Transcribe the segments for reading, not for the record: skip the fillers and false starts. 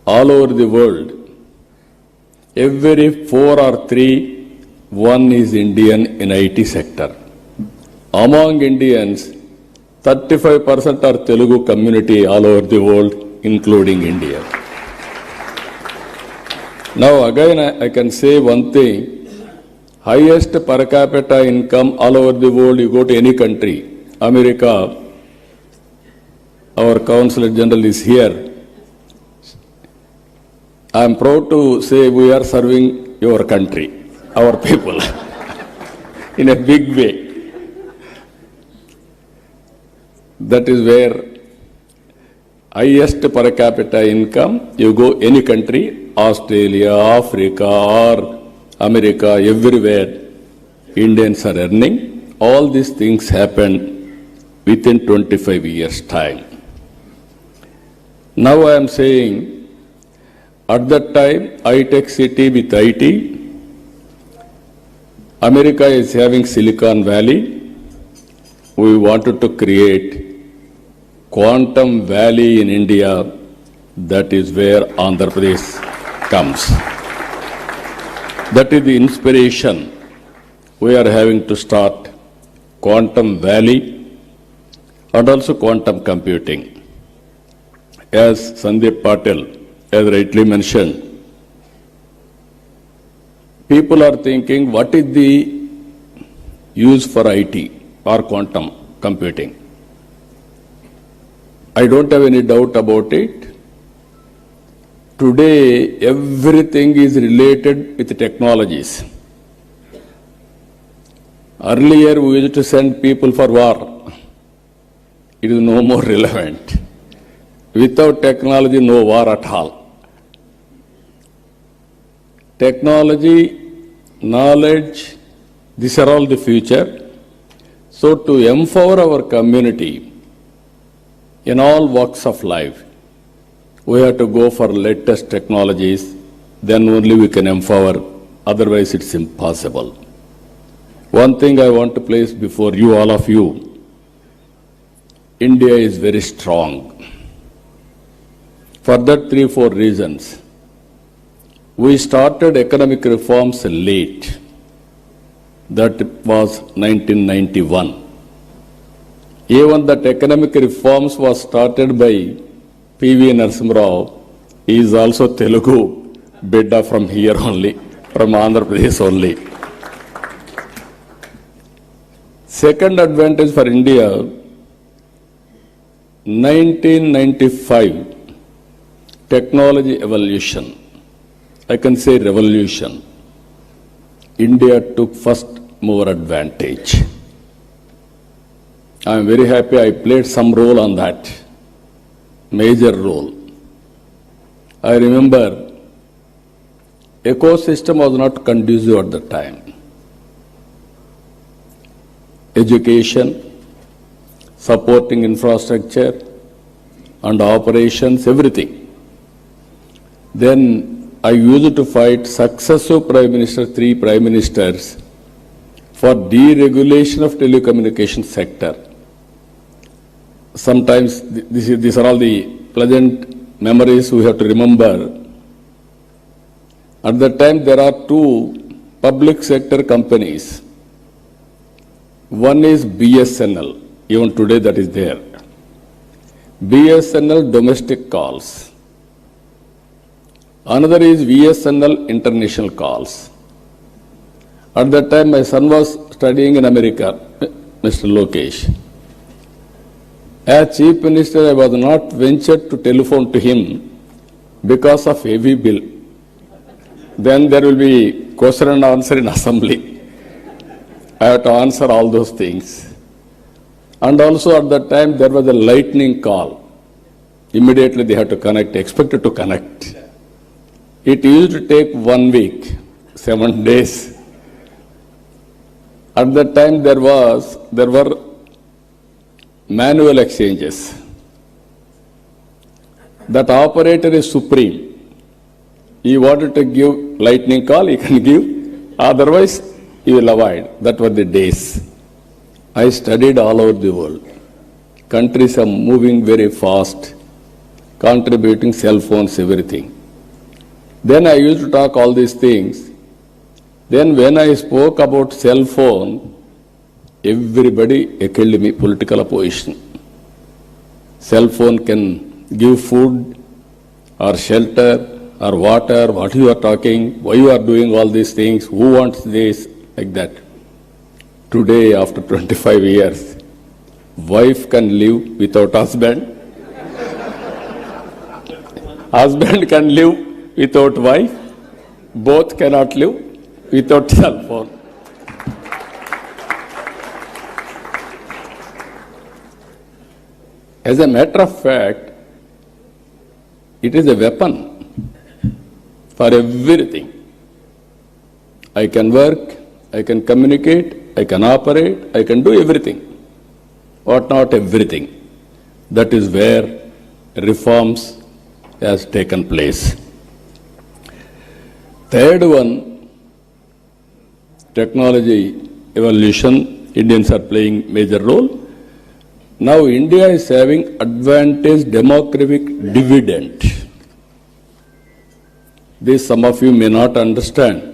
all over the world, every 4 or 3, one is Indian in IT sector. Among Indians, 35% are Telugu community all over the world, including India. Now again I can say one thing, highest per capita income all over the world, you go to any country, America, our Consul General is here. I am proud to say we are serving your country, our people, in a big way. That is where highest per capita income, you go any country, Australia, Africa or America, everywhere, Indians are earning. All these things happened within 25 years' time. Now I am saying, at that time, high-tech city with IT, America is having Silicon Valley. We wanted to create Quantum Valley in India. That is where Andhra Pradesh comes. That is the inspiration. We are having to start Quantum Valley and also quantum computing. As Sandeep Patel has rightly mentioned, people are thinking, what is the use for IT or quantum computing? I don't have any doubt about it. Today, everything is related with technologies. Earlier, we used to send people for war. It is no more relevant. Without technology, no war at all. Technology, knowledge, these are all the future. So to empower our community in all walks of life, we have to go for latest technologies, then only we can empower, otherwise it's impossible. One thing I want to place before you, all of you, India is very strong. For that 3-4 reasons. We started economic reforms late. That was 1991. Even that economic reforms was started by P.V. Narasimha Rao. He is also Telugu, bidda from here only, from Andhra Pradesh only. Second advantage for India, 1995, technology evolution. I can say revolution. India took first mover advantage. I am very happy I played some role on that, major role. I remember ecosystem was not conducive at the time. Education, supporting infrastructure and operations, everything. Then I used to fight successive Prime Minister, 3 Prime Ministers, for deregulation of telecommunication sector. Sometimes these are all the pleasant memories we have to remember. At that time there are 2 public sector companies. One is BSNL, even today that is there. BSNL domestic calls. Another is VSNL international calls. At that time, my son was studying in America, Mr. Lokesh. As Chief Minister, I was not ventured to telephone to him because of heavy bill. Then there will be question and answer in assembly. I have to answer all those things. And also at that time, there was a lightning call. Immediately they had to connect, expected to connect. It used to take 1 week, 7 days. At that time there were manual exchanges. That operator is supreme. He wanted to give lightning call, he can give, otherwise he will avoid. That were the days. I studied all over the world. Countries are moving very fast, contributing cell phones, everything. Then I used to talk all these things. Then when I spoke about cell phone, everybody killed me, political opposition. Cell phone can give food or shelter or water, what you are talking, why you are doing all these things, who wants this, like that. Today, after 25 years, wife can live without husband, husband can live without wife, both cannot live without cell phone. As a matter of fact, it is a weapon for everything. I can work, I can communicate, I can operate, I can do everything. But not everything. That is where reforms has taken place. Third one, technology evolution. Indians are playing major role. Now India is having advantage demographic dividend. This some of you may not understand.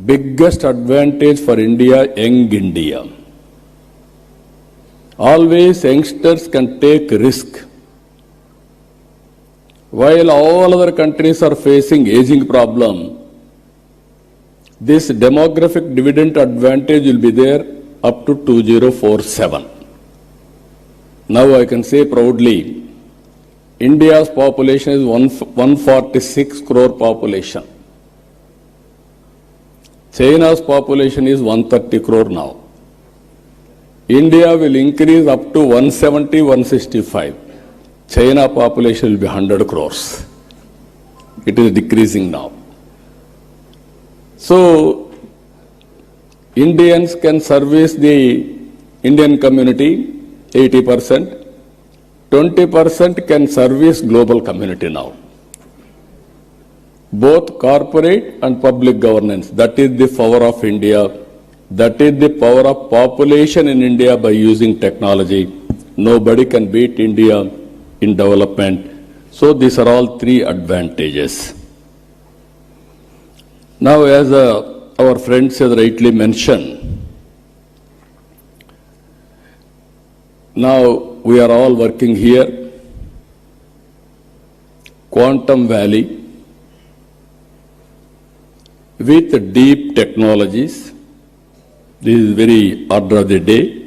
Biggest advantage for India, young India. Always youngsters can take risk. While all other countries are facing aging problem, this demographic dividend advantage will be there up to 2047. Now I can say proudly, India's population is 146 crore population. China's population is 130 crore now. India will increase up to 170, 165. China population will be 100 crores. It is decreasing now. So, Indians can service the Indian community 80%, 20% can service global community now. Both corporate and public governance, that is the power of India. That is the power of population in India by using technology. Nobody can beat India in development. So these are all three advantages. Now as our friends has rightly mentioned, now we are all working here. Quantum Valley with deep technologies. This is very order of the day.